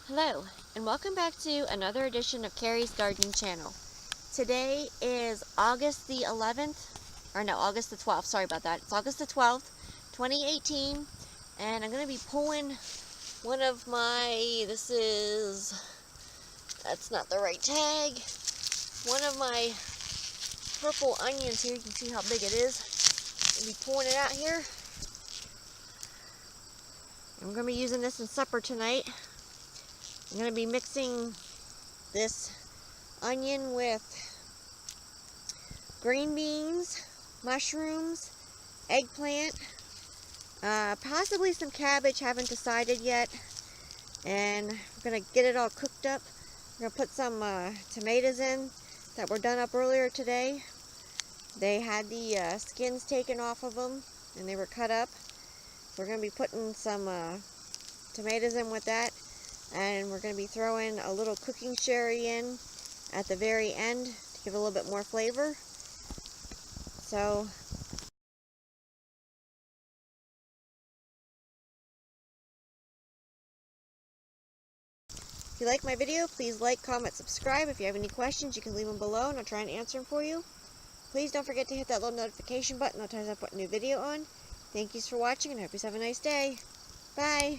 Hello, and welcome back to another edition of Carrie's Gardening Channel. Today is August the 11th, or no, August the 12th, sorry about that. It's August the 12th, 2018, and I'm going to be pulling one of my, that's not the right tag, one of my purple onions here. You can see how big it is. I'm going to be pulling it out here. And we're going to be using this in supper tonight. I'm going to be mixing this onion with green beans, mushrooms, eggplant, possibly some cabbage, haven't decided yet. And we're going to get it all cooked up. We're going to put some tomatoes in that were done up earlier today. They had the skins taken off of them and they were cut up. We're going to be putting some tomatoes in with that. And we're going to be throwing a little cooking sherry in at the very end to give a little bit more flavor. So, if you like my video, please like, comment, subscribe. If you have any questions, you can leave them below and I'll try and answer them for you. Please don't forget to hit that little notification button. I'll tell you when I put a new video on. Thank you for watching and I hope you have a nice day. Bye.